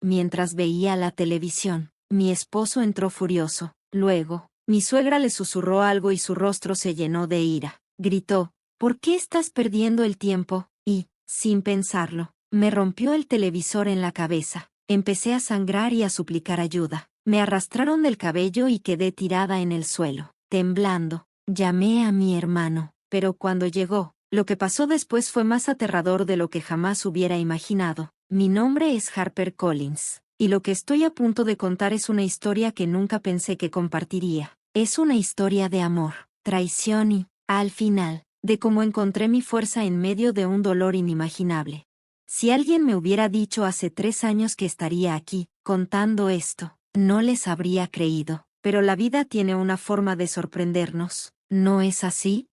Mientras veía la televisión, mi esposo entró furioso. Luego, mi suegra le susurró algo y su rostro se llenó de ira. Gritó, ¿por qué estás perdiendo el tiempo? Y, sin pensarlo, me rompió el televisor en la cabeza. Empecé a sangrar y a suplicar ayuda. Me arrastraron del cabello y quedé tirada en el suelo. Temblando, llamé a mi hermano, pero cuando llegó, lo que pasó después fue más aterrador de lo que jamás hubiera imaginado. Mi nombre es Harper Collins, y lo que estoy a punto de contar es una historia que nunca pensé que compartiría. Es una historia de amor, traición y, al final, de cómo encontré mi fuerza en medio de un dolor inimaginable. Si alguien me hubiera dicho hace 3 años que estaría aquí, contando esto, no les habría creído, pero la vida tiene una forma de sorprendernos, ¿no es así?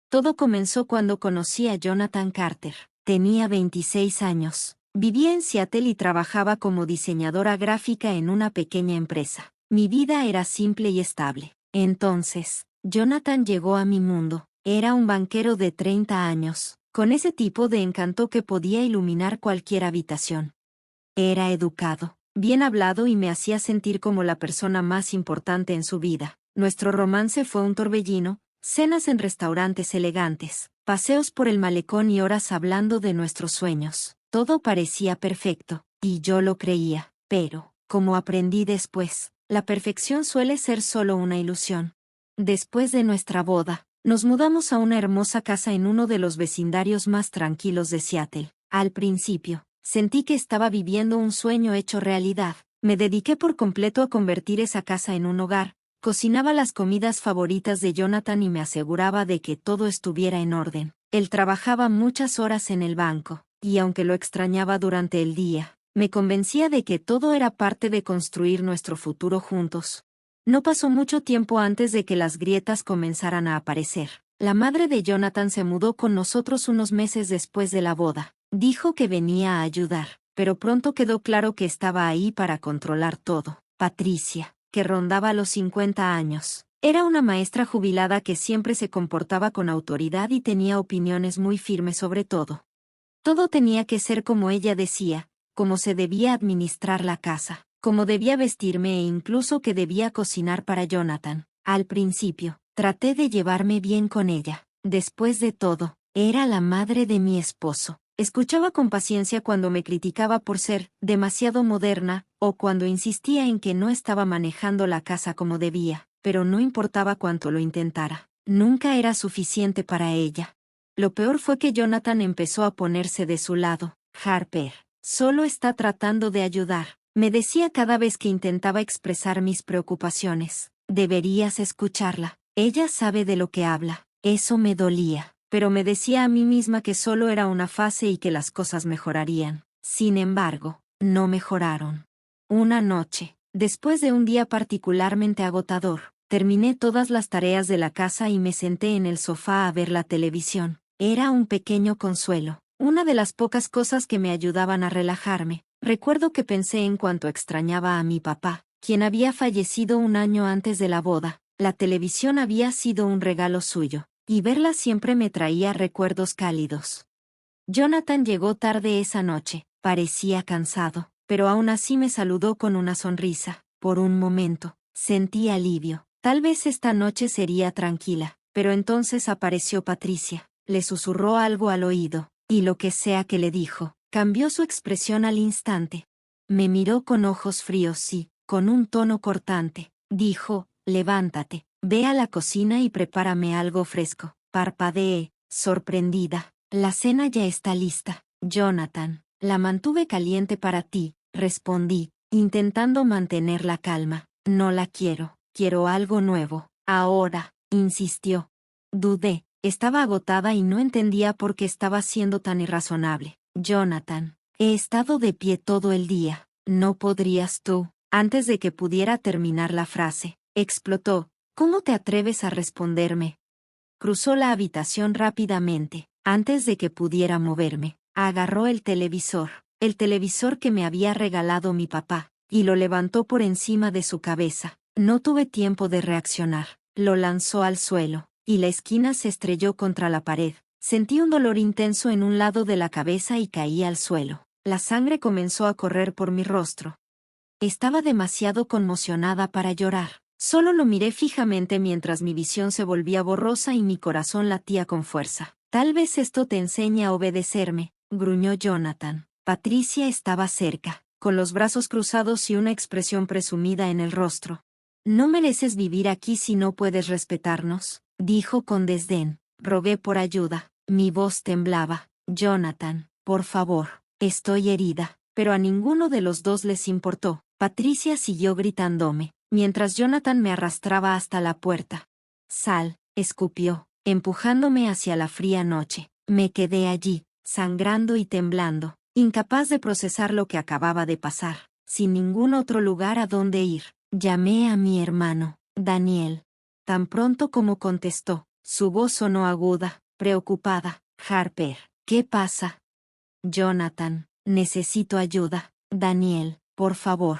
Todo comenzó cuando conocí a Jonathan Carter. Tenía 26 años. Vivía en Seattle y trabajaba como diseñadora gráfica en una pequeña empresa. Mi vida era simple y estable. Entonces, Jonathan llegó a mi mundo. Era un banquero de 30 años, con ese tipo de encanto que podía iluminar cualquier habitación. Era educado, bien hablado y me hacía sentir como la persona más importante en su vida. Nuestro romance fue un torbellino, cenas en restaurantes elegantes, paseos por el malecón y horas hablando de nuestros sueños. Todo parecía perfecto, y yo lo creía, pero, como aprendí después, la perfección suele ser solo una ilusión. Después de nuestra boda, nos mudamos a una hermosa casa en uno de los vecindarios más tranquilos de Seattle. Al principio, sentí que estaba viviendo un sueño hecho realidad. Me dediqué por completo a convertir esa casa en un hogar. Cocinaba las comidas favoritas de Jonathan y me aseguraba de que todo estuviera en orden. Él trabajaba muchas horas en el banco, y aunque lo extrañaba durante el día, me convencía de que todo era parte de construir nuestro futuro juntos. No pasó mucho tiempo antes de que las grietas comenzaran a aparecer. La madre de Jonathan se mudó con nosotros unos meses después de la boda. Dijo que venía a ayudar, pero pronto quedó claro que estaba ahí para controlar todo. Patricia, que rondaba los 50 años, era una maestra jubilada que siempre se comportaba con autoridad y tenía opiniones muy firmes sobre todo. Todo tenía que ser como ella decía, cómo se debía administrar la casa, cómo debía vestirme e incluso que debía cocinar para Jonathan. Al principio, traté de llevarme bien con ella. Después de todo, era la madre de mi esposo. Escuchaba con paciencia cuando me criticaba por ser demasiado moderna, o cuando insistía en que no estaba manejando la casa como debía, pero no importaba cuánto lo intentara. Nunca era suficiente para ella. Lo peor fue que Jonathan empezó a ponerse de su lado. Harper, solo está tratando de ayudar, me decía cada vez que intentaba expresar mis preocupaciones. Deberías escucharla. Ella sabe de lo que habla. Eso me dolía, pero me decía a mí misma que solo era una fase y que las cosas mejorarían. Sin embargo, no mejoraron. Una noche, después de un día particularmente agotador, terminé todas las tareas de la casa y me senté en el sofá a ver la televisión. Era un pequeño consuelo, una de las pocas cosas que me ayudaban a relajarme. Recuerdo que pensé en cuánto extrañaba a mi papá, quien había fallecido un año antes de la boda. La televisión había sido un regalo suyo, y verla siempre me traía recuerdos cálidos. Jonathan llegó tarde esa noche, parecía cansado, pero aún así me saludó con una sonrisa. Por un momento, sentí alivio. Tal vez esta noche sería tranquila, pero entonces apareció Patricia. Le susurró algo al oído, y lo que sea que le dijo, cambió su expresión al instante. Me miró con ojos fríos y, con un tono cortante, dijo, levántate, ve a la cocina y prepárame algo fresco. Parpadeé, sorprendida. La cena ya está lista, Jonathan. La mantuve caliente para ti, respondí, intentando mantener la calma. No la quiero, quiero algo nuevo. Ahora, insistió. Dudé. Estaba agotada y no entendía por qué estaba siendo tan irrazonable. Jonathan, he estado de pie todo el día. ¿No podrías tú? Antes de que pudiera terminar la frase, explotó. ¿Cómo te atreves a responderme? Cruzó la habitación rápidamente. Antes de que pudiera moverme, agarró el televisor que me había regalado mi papá, y lo levantó por encima de su cabeza. No tuve tiempo de reaccionar. Lo lanzó al suelo, y la esquina se estrelló contra la pared. Sentí un dolor intenso en un lado de la cabeza y caí al suelo. La sangre comenzó a correr por mi rostro. Estaba demasiado conmocionada para llorar. Solo lo miré fijamente mientras mi visión se volvía borrosa y mi corazón latía con fuerza. Tal vez esto te enseñe a obedecerme, gruñó Jonathan. Patricia estaba cerca, con los brazos cruzados y una expresión presumida en el rostro. No mereces vivir aquí si no puedes respetarnos, dijo con desdén. Rogué por ayuda. Mi voz temblaba. Jonathan, por favor, estoy herida. Pero a ninguno de los dos les importó. Patricia siguió gritándome, mientras Jonathan me arrastraba hasta la puerta. Sal, escupió, empujándome hacia la fría noche. Me quedé allí, sangrando y temblando, incapaz de procesar lo que acababa de pasar, sin ningún otro lugar a donde ir. Llamé a mi hermano, Daniel. Tan pronto como contestó, su voz sonó aguda, preocupada. Harper, ¿qué pasa? Jonathan, necesito ayuda. Daniel, por favor.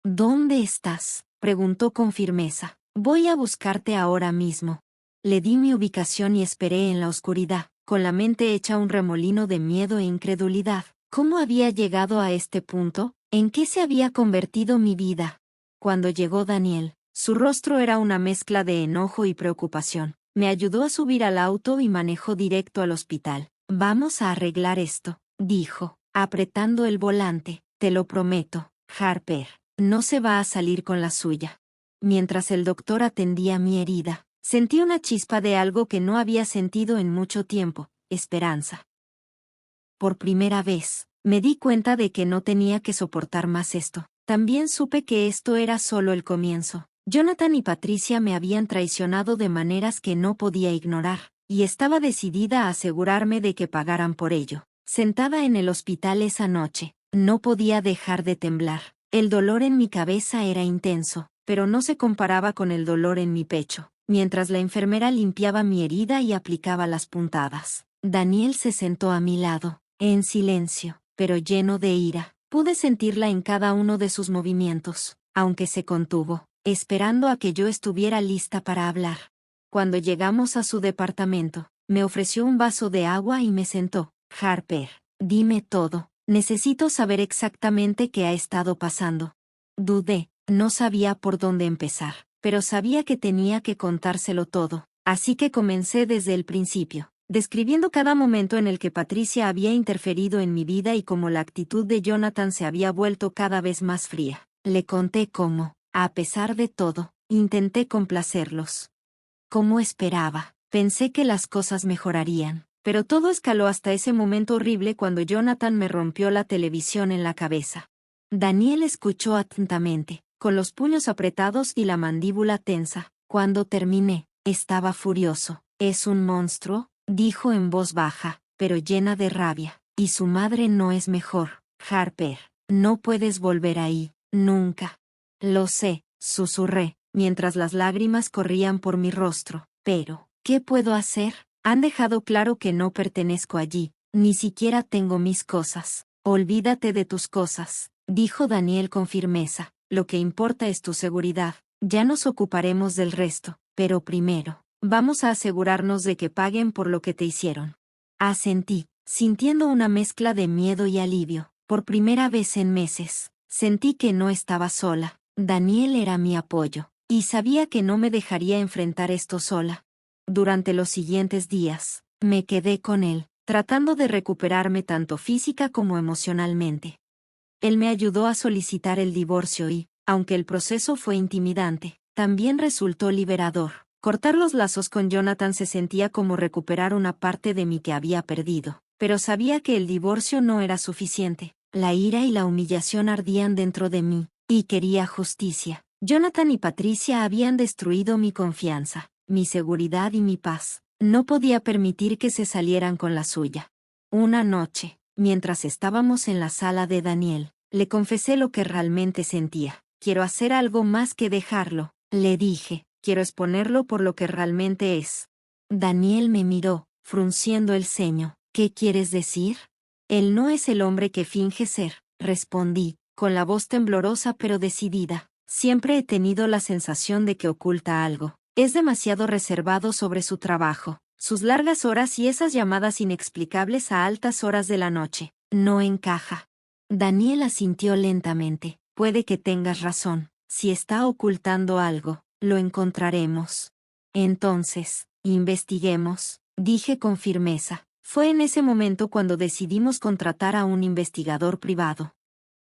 ¿Dónde estás? Preguntó con firmeza. Voy a buscarte ahora mismo. Le di mi ubicación y esperé en la oscuridad, con la mente hecha un remolino de miedo e incredulidad. ¿Cómo había llegado a este punto? ¿En qué se había convertido mi vida? Cuando llegó Daniel, su rostro era una mezcla de enojo y preocupación. Me ayudó a subir al auto y manejó directo al hospital. Vamos a arreglar esto, dijo, apretando el volante. Te lo prometo, Harper, no se va a salir con la suya. Mientras el doctor atendía mi herida, sentí una chispa de algo que no había sentido en mucho tiempo, esperanza. Por primera vez, me di cuenta de que no tenía que soportar más esto. También supe que esto era solo el comienzo. Jonathan y Patricia me habían traicionado de maneras que no podía ignorar, y estaba decidida a asegurarme de que pagaran por ello. Sentada en el hospital esa noche, no podía dejar de temblar. El dolor en mi cabeza era intenso, pero no se comparaba con el dolor en mi pecho, mientras la enfermera limpiaba mi herida y aplicaba las puntadas. Daniel se sentó a mi lado, en silencio, pero lleno de ira. Pude sentirla en cada uno de sus movimientos, aunque se contuvo, esperando a que yo estuviera lista para hablar. Cuando llegamos a su departamento, me ofreció un vaso de agua y me sentó. Harper, dime todo. Necesito saber exactamente qué ha estado pasando. Dudé, no sabía por dónde empezar, pero sabía que tenía que contárselo todo, así que comencé desde el principio, describiendo cada momento en el que Patricia había interferido en mi vida y cómo la actitud de Jonathan se había vuelto cada vez más fría. Le conté cómo, a pesar de todo, intenté complacerlos. Como esperaba, pensé que las cosas mejorarían. Pero todo escaló hasta ese momento horrible cuando Jonathan me rompió la televisión en la cabeza. Daniel escuchó atentamente, con los puños apretados y la mandíbula tensa. Cuando terminé, estaba furioso. «Es un monstruo», dijo en voz baja, pero llena de rabia. «Y su madre no es mejor. Harper, no puedes volver ahí, nunca». «Lo sé», susurré, mientras las lágrimas corrían por mi rostro. «Pero, ¿qué puedo hacer? Han dejado claro que no pertenezco allí, ni siquiera tengo mis cosas». «Olvídate de tus cosas», dijo Daniel con firmeza. «Lo que importa es tu seguridad. Ya nos ocuparemos del resto, pero primero, vamos a asegurarnos de que paguen por lo que te hicieron». Asentí, sintiendo una mezcla de miedo y alivio. Por primera vez en meses, sentí que no estaba sola. Daniel era mi apoyo, y sabía que no me dejaría enfrentar esto sola. Durante los siguientes días, me quedé con él, tratando de recuperarme tanto física como emocionalmente. Él me ayudó a solicitar el divorcio y, aunque el proceso fue intimidante, también resultó liberador. Cortar los lazos con Jonathan se sentía como recuperar una parte de mí que había perdido, pero sabía que el divorcio no era suficiente. La ira y la humillación ardían dentro de mí, y quería justicia. Jonathan y Patricia habían destruido mi confianza, mi seguridad y mi paz. No podía permitir que se salieran con la suya. Una noche, mientras estábamos en la sala de Daniel, le confesé lo que realmente sentía. «Quiero hacer algo más que dejarlo», le dije. «Quiero exponerlo por lo que realmente es». Daniel me miró, frunciendo el ceño. «¿Qué quieres decir?» «Él no es el hombre que finge ser», respondí, con la voz temblorosa pero decidida. «Siempre he tenido la sensación de que oculta algo. Es demasiado reservado sobre su trabajo, sus largas horas y esas llamadas inexplicables a altas horas de la noche. No encaja». Daniel asintió lentamente. Puede que tengas razón. Si está ocultando algo, lo encontraremos. Entonces, investiguemos, dije con firmeza. Fue en ese momento cuando decidimos contratar a un investigador privado.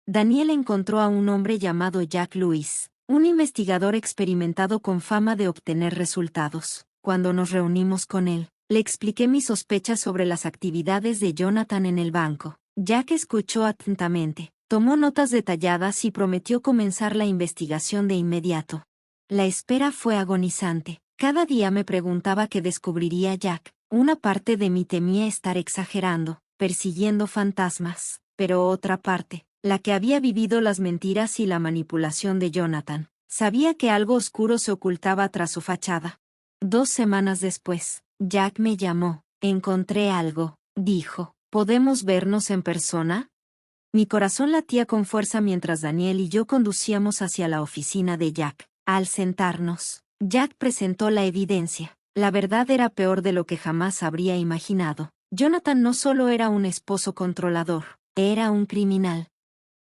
Daniel encontró a un hombre llamado Jack Lewis, un investigador experimentado con fama de obtener resultados. Cuando nos reunimos con él, le expliqué mis sospechas sobre las actividades de Jonathan en el banco. Jack escuchó atentamente, tomó notas detalladas y prometió comenzar la investigación de inmediato. La espera fue agonizante. Cada día me preguntaba qué descubriría Jack. Una parte de mí temía estar exagerando, persiguiendo fantasmas, pero otra parte, la que había vivido las mentiras y la manipulación de Jonathan, sabía que algo oscuro se ocultaba tras su fachada. 2 semanas después, Jack me llamó. Encontré algo, dijo. ¿Podemos vernos en persona? Mi corazón latía con fuerza mientras Daniel y yo conducíamos hacia la oficina de Jack. Al sentarnos, Jack presentó la evidencia. La verdad era peor de lo que jamás habría imaginado. Jonathan no solo era un esposo controlador, era un criminal.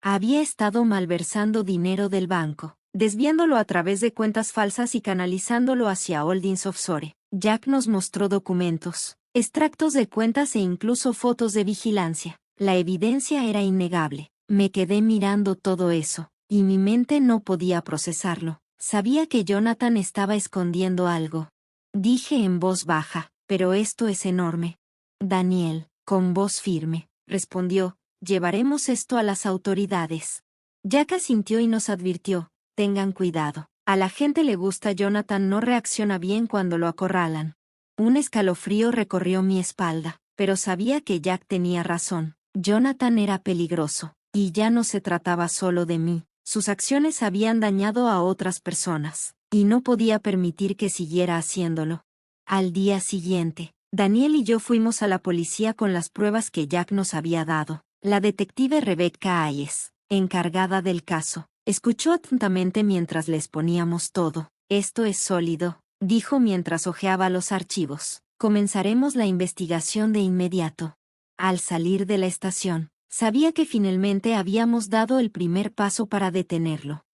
Había estado malversando dinero del banco, desviándolo a través de cuentas falsas y canalizándolo hacia Holdings Offshore. Jack nos mostró documentos, extractos de cuentas e incluso fotos de vigilancia. La evidencia era innegable. Me quedé mirando todo eso, y mi mente no podía procesarlo. Sabía que Jonathan estaba escondiendo algo. Dije en voz baja, pero esto es enorme. Daniel, con voz firme, respondió, llevaremos esto a las autoridades. Jack asintió y nos advirtió, tengan cuidado. A la gente le gusta Jonathan, no reacciona bien cuando lo acorralan. Un escalofrío recorrió mi espalda, pero sabía que Jack tenía razón. Jonathan era peligroso, y ya no se trataba solo de mí. Sus acciones habían dañado a otras personas, y no podía permitir que siguiera haciéndolo. Al día siguiente, Daniel y yo fuimos a la policía con las pruebas que Jack nos había dado. La detective Rebecca Hayes, encargada del caso, escuchó atentamente mientras le exponíamos todo. Esto es sólido, dijo mientras hojeaba los archivos. Comenzaremos la investigación de inmediato. Al salir de la estación, sabía que finalmente habíamos dado el primer paso para detenerlo.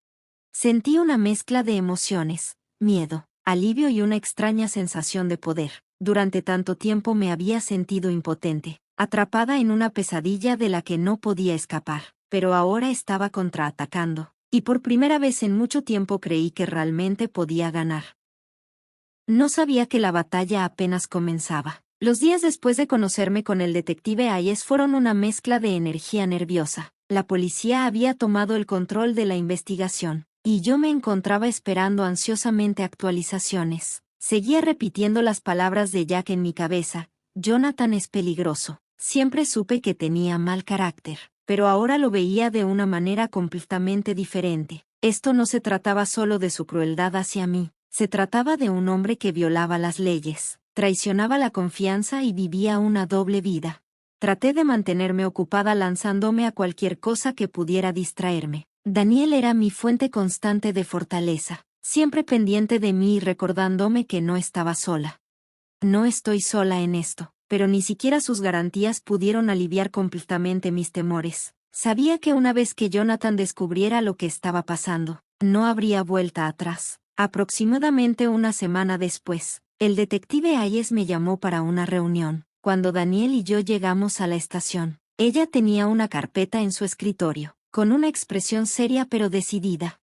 Sentí una mezcla de emociones, miedo, alivio y una extraña sensación de poder. Durante tanto tiempo me había sentido impotente, atrapada en una pesadilla de la que no podía escapar, pero ahora estaba contraatacando, y por primera vez en mucho tiempo creí que realmente podía ganar. No sabía que la batalla apenas comenzaba. Los días después de conocerme con el detective Hayes fueron una mezcla de energía nerviosa. La policía había tomado el control de la investigación, y yo me encontraba esperando ansiosamente actualizaciones. Seguía repitiendo las palabras de Jack en mi cabeza. Jonathan es peligroso. Siempre supe que tenía mal carácter, pero ahora lo veía de una manera completamente diferente. Esto no se trataba solo de su crueldad hacia mí. Se trataba de un hombre que violaba las leyes, traicionaba la confianza y vivía una doble vida. Traté de mantenerme ocupada lanzándome a cualquier cosa que pudiera distraerme. Daniel era mi fuente constante de fortaleza, siempre pendiente de mí y recordándome que no estaba sola. No estoy sola en esto, pero ni siquiera sus garantías pudieron aliviar completamente mis temores. Sabía que una vez que Jonathan descubriera lo que estaba pasando, no habría vuelta atrás. Aproximadamente una semana después, el detective Hayes me llamó para una reunión. Cuando Daniel y yo llegamos a la estación, ella tenía una carpeta en su escritorio, con una expresión seria pero decidida.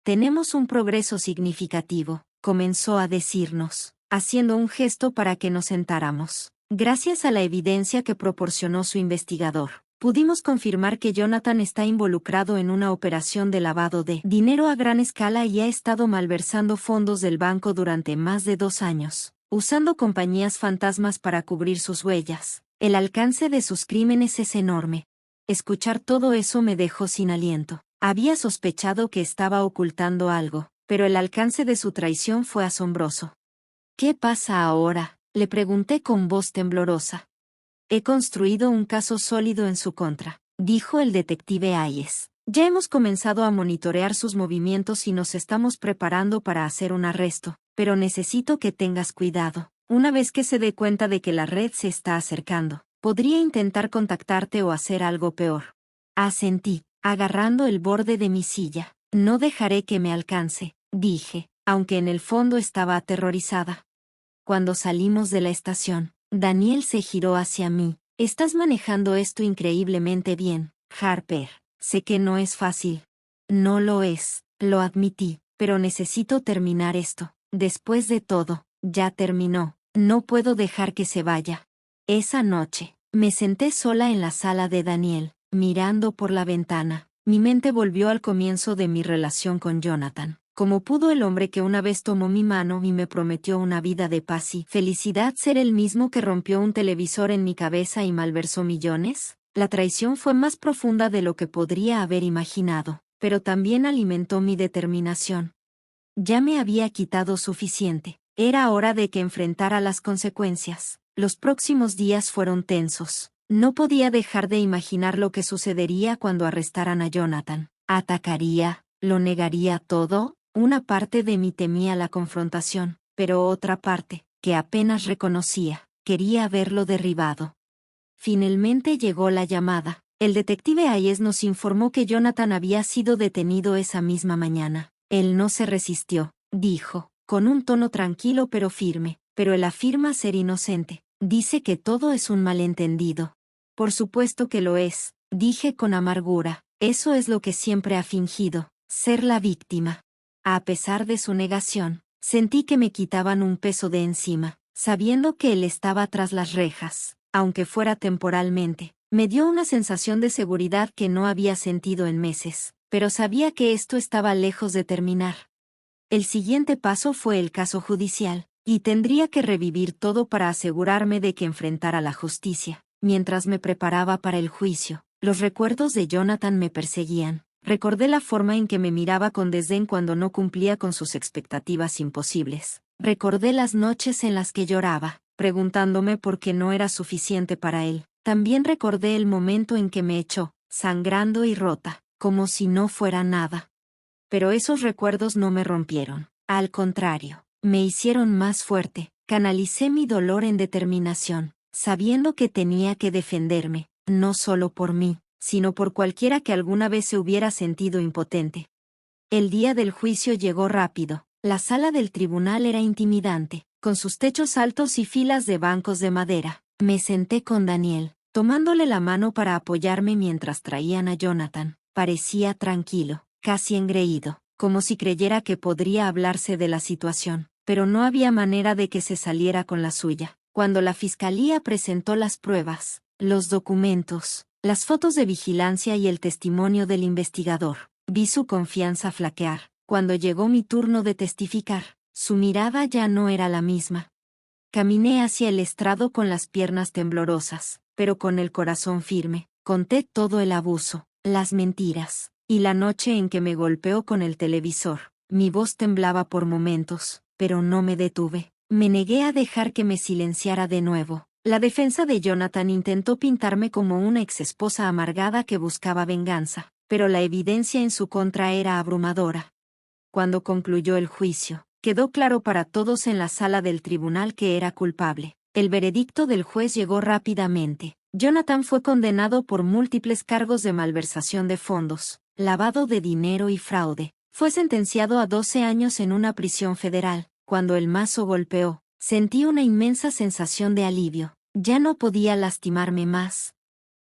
Tenemos un progreso significativo, comenzó a decirnos, haciendo un gesto para que nos sentáramos. Gracias a la evidencia que proporcionó su investigador, pudimos confirmar que Jonathan está involucrado en una operación de lavado de dinero a gran escala y ha estado malversando fondos del banco durante más de 2 años, usando compañías fantasmas para cubrir sus huellas. El alcance de sus crímenes es enorme. Escuchar todo eso me dejó sin aliento. Había sospechado que estaba ocultando algo, pero el alcance de su traición fue asombroso. ¿Qué pasa ahora?, le pregunté con voz temblorosa. He construido un caso sólido en su contra, dijo el detective Hayes. Ya hemos comenzado a monitorear sus movimientos y nos estamos preparando para hacer un arresto, pero necesito que tengas cuidado. Una vez que se dé cuenta de que la red se está acercando, podría intentar contactarte o hacer algo peor. Asentí, agarrando el borde de mi silla. No dejaré que me alcance, dije, aunque en el fondo estaba aterrorizada. Cuando salimos de la estación, Daniel se giró hacia mí. Estás manejando esto increíblemente bien, Harper. Sé que no es fácil. No lo es, lo admití, pero necesito terminar esto. Después de todo, ya terminó. No puedo dejar que se vaya. Esa noche, me senté sola en la sala de Daniel, mirando por la ventana. Mi mente volvió al comienzo de mi relación con Jonathan. ¿Cómo pudo el hombre que una vez tomó mi mano y me prometió una vida de paz y felicidad ser el mismo que rompió un televisor en mi cabeza y malversó millones? La traición fue más profunda de lo que podría haber imaginado, pero también alimentó mi determinación. Ya me había quitado suficiente. Era hora de que enfrentara las consecuencias. Los próximos días fueron tensos. No podía dejar de imaginar lo que sucedería cuando arrestaran a Jonathan. ¿Atacaría? ¿Lo negaría todo? Una parte de mí temía la confrontación, pero otra parte, que apenas reconocía, quería verlo derribado. Finalmente llegó la llamada. El detective Hayes nos informó que Jonathan había sido detenido esa misma mañana. Él no se resistió, dijo, con un tono tranquilo pero firme, pero él afirma ser inocente. Dice que todo es un malentendido. Por supuesto que lo es, dije con amargura. Eso es lo que siempre ha fingido, ser la víctima. A pesar de su negación, sentí que me quitaban un peso de encima, sabiendo que él estaba tras las rejas, aunque fuera temporalmente. Me dio una sensación de seguridad que no había sentido en meses, pero sabía que esto estaba lejos de terminar. El siguiente paso fue el caso judicial, y tendría que revivir todo para asegurarme de que enfrentara la justicia. Mientras me preparaba para el juicio, los recuerdos de Jonathan me perseguían. Recordé la forma en que me miraba con desdén cuando no cumplía con sus expectativas imposibles. Recordé las noches en las que lloraba, preguntándome por qué no era suficiente para él. También recordé el momento en que me echó, sangrando y rota, como si no fuera nada. Pero esos recuerdos no me rompieron. Al contrario, me hicieron más fuerte. Canalicé mi dolor en determinación, sabiendo que tenía que defenderme, no solo por mí, sino por cualquiera que alguna vez se hubiera sentido impotente. El día del juicio llegó rápido. La sala del tribunal era intimidante, con sus techos altos y filas de bancos de madera. Me senté con Daniel, tomándole la mano para apoyarme mientras traían a Jonathan. Parecía tranquilo, casi engreído, como si creyera que podría hablarse de la situación, pero no había manera de que se saliera con la suya. Cuando la fiscalía presentó las pruebas, los documentos, las fotos de vigilancia y el testimonio del investigador, vi su confianza flaquear. Cuando llegó mi turno de testificar, su mirada ya no era la misma. Caminé hacia el estrado con las piernas temblorosas, pero con el corazón firme. Conté todo el abuso, las mentiras, y la noche en que me golpeó con el televisor. Mi voz temblaba por momentos, pero no me detuve. Me negué a dejar que me silenciara de nuevo. La defensa de Jonathan intentó pintarme como una exesposa amargada que buscaba venganza, pero la evidencia en su contra era abrumadora. Cuando concluyó el juicio, quedó claro para todos en la sala del tribunal que era culpable. El veredicto del juez llegó rápidamente. Jonathan fue condenado por múltiples cargos de malversación de fondos, lavado de dinero y fraude. Fue sentenciado a 12 años en una prisión federal. Cuando el mazo golpeó, sentí una inmensa sensación de alivio. Ya no podía lastimarme más.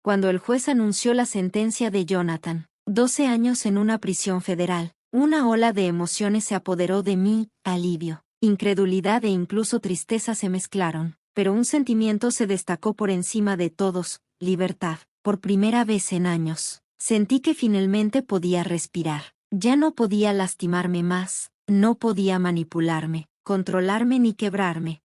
Cuando el juez anunció la sentencia de Jonathan, 12 años en una prisión federal, una ola de emociones se apoderó de mí, alivio, incredulidad e incluso tristeza se mezclaron, pero un sentimiento se destacó por encima de todos, libertad. Por primera vez en años, sentí que finalmente podía respirar. Ya no podía lastimarme más, no podía manipularme, controlarme ni quebrarme.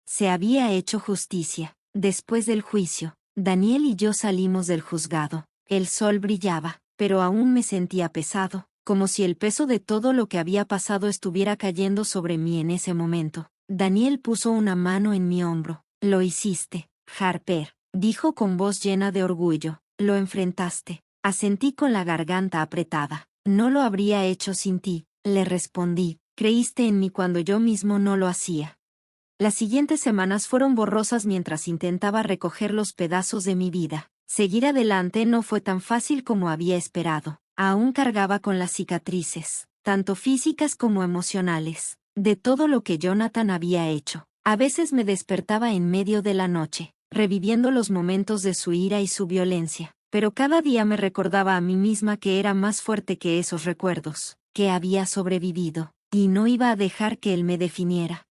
Se había hecho justicia. Después del juicio, Daniel y yo salimos del juzgado. El sol brillaba, pero aún me sentía pesado, como si el peso de todo lo que había pasado estuviera cayendo sobre mí en ese momento. Daniel puso una mano en mi hombro. Lo hiciste, Harper, dijo con voz llena de orgullo. Lo enfrentaste. Asentí con la garganta apretada. No lo habría hecho sin ti, le respondí. Creíste en mí cuando yo mismo no lo hacía. Las siguientes semanas fueron borrosas mientras intentaba recoger los pedazos de mi vida. Seguir adelante no fue tan fácil como había esperado. Aún cargaba con las cicatrices, tanto físicas como emocionales, de todo lo que Jonathan había hecho. A veces me despertaba en medio de la noche, reviviendo los momentos de su ira y su violencia, pero cada día me recordaba a mí misma que era más fuerte que esos recuerdos, que había sobrevivido, y no iba a dejar que él me definiera.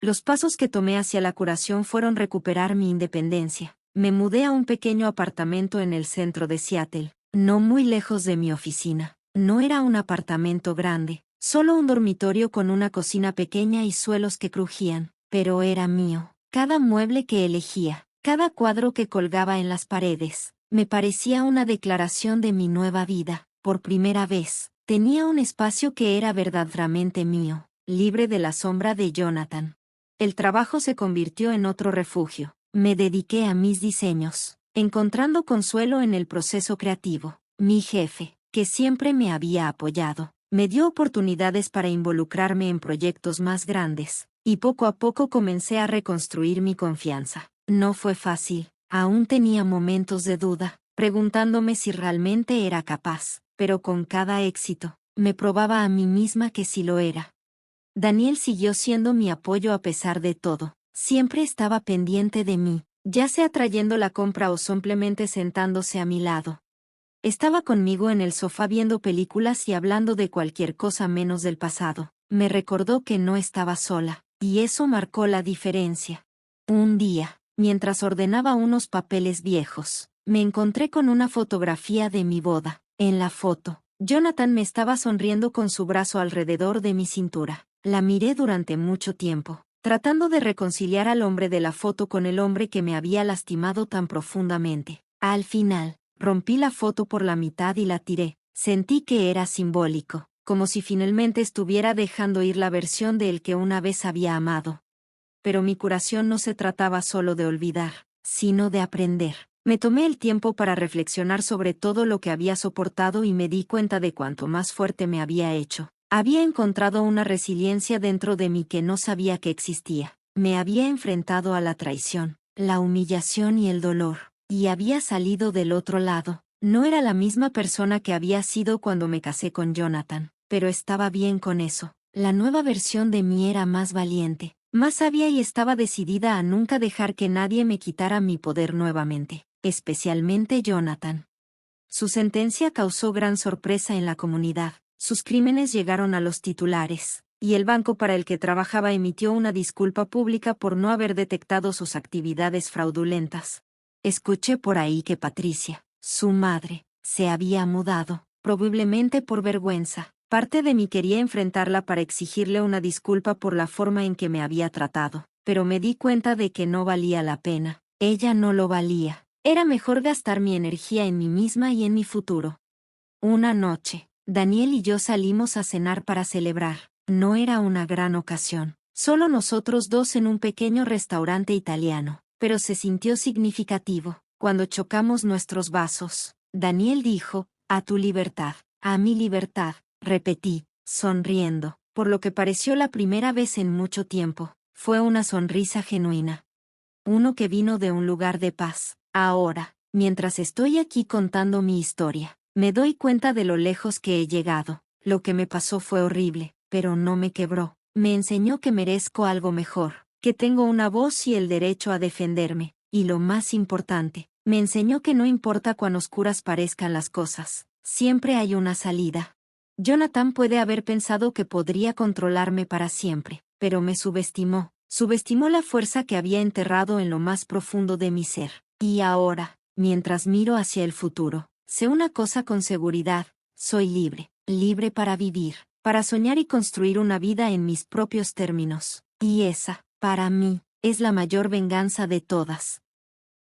Los pasos que tomé hacia la curación fueron recuperar mi independencia. Me mudé a un pequeño apartamento en el centro de Seattle, no muy lejos de mi oficina. No era un apartamento grande, solo un dormitorio con una cocina pequeña y suelos que crujían, pero era mío. Cada mueble que elegía, cada cuadro que colgaba en las paredes, me parecía una declaración de mi nueva vida. Por primera vez, tenía un espacio que era verdaderamente mío, libre de la sombra de Jonathan. El trabajo se convirtió en otro refugio. Me dediqué a mis diseños, encontrando consuelo en el proceso creativo. Mi jefe, que siempre me había apoyado, me dio oportunidades para involucrarme en proyectos más grandes, y poco a poco comencé a reconstruir mi confianza. No fue fácil, aún tenía momentos de duda, preguntándome si realmente era capaz, pero con cada éxito, me probaba a mí misma que sí lo era. Daniel siguió siendo mi apoyo a pesar de todo. Siempre estaba pendiente de mí, ya sea trayendo la compra o simplemente sentándose a mi lado. Estaba conmigo en el sofá viendo películas y hablando de cualquier cosa menos del pasado. Me recordó que no estaba sola, y eso marcó la diferencia. Un día, mientras ordenaba unos papeles viejos, me encontré con una fotografía de mi boda. En la foto, Jonathan me estaba sonriendo con su brazo alrededor de mi cintura. La miré durante mucho tiempo, tratando de reconciliar al hombre de la foto con el hombre que me había lastimado tan profundamente. Al final, rompí la foto por la mitad y la tiré. Sentí que era simbólico, como si finalmente estuviera dejando ir la versión de él que una vez había amado. Pero mi curación no se trataba solo de olvidar, sino de aprender. Me tomé el tiempo para reflexionar sobre todo lo que había soportado y me di cuenta de cuánto más fuerte me había hecho. Había encontrado una resiliencia dentro de mí que no sabía que existía. Me había enfrentado a la traición, la humillación y el dolor, y había salido del otro lado. No era la misma persona que había sido cuando me casé con Jonathan, pero estaba bien con eso. La nueva versión de mí era más valiente, más sabia y estaba decidida a nunca dejar que nadie me quitara mi poder nuevamente, especialmente Jonathan. Su sentencia causó gran sorpresa en la comunidad. Sus crímenes llegaron a los titulares, y el banco para el que trabajaba emitió una disculpa pública por no haber detectado sus actividades fraudulentas. Escuché por ahí que Patricia, su madre, se había mudado, probablemente por vergüenza. Parte de mí quería enfrentarla para exigirle una disculpa por la forma en que me había tratado, pero me di cuenta de que no valía la pena. Ella no lo valía. Era mejor gastar mi energía en mí misma y en mi futuro. Una noche, Daniel y yo salimos a cenar para celebrar. No era una gran ocasión, solo nosotros dos en un pequeño restaurante italiano, pero se sintió significativo. Cuando chocamos nuestros vasos, Daniel dijo, "A tu libertad, a mi libertad", repetí, sonriendo, por lo que pareció la primera vez en mucho tiempo. Fue una sonrisa genuina. Uno que vino de un lugar de paz. Ahora, mientras estoy aquí contando mi historia, me doy cuenta de lo lejos que he llegado. Lo que me pasó fue horrible, pero no me quebró. Me enseñó que merezco algo mejor, que tengo una voz y el derecho a defenderme. Y lo más importante, me enseñó que no importa cuán oscuras parezcan las cosas, siempre hay una salida. Jonathan puede haber pensado que podría controlarme para siempre, pero me subestimó. Subestimó la fuerza que había enterrado en lo más profundo de mi ser. Y ahora, mientras miro hacia el futuro, sé una cosa con seguridad: soy libre, libre para vivir, para soñar y construir una vida en mis propios términos. Y esa, para mí, es la mayor venganza de todas.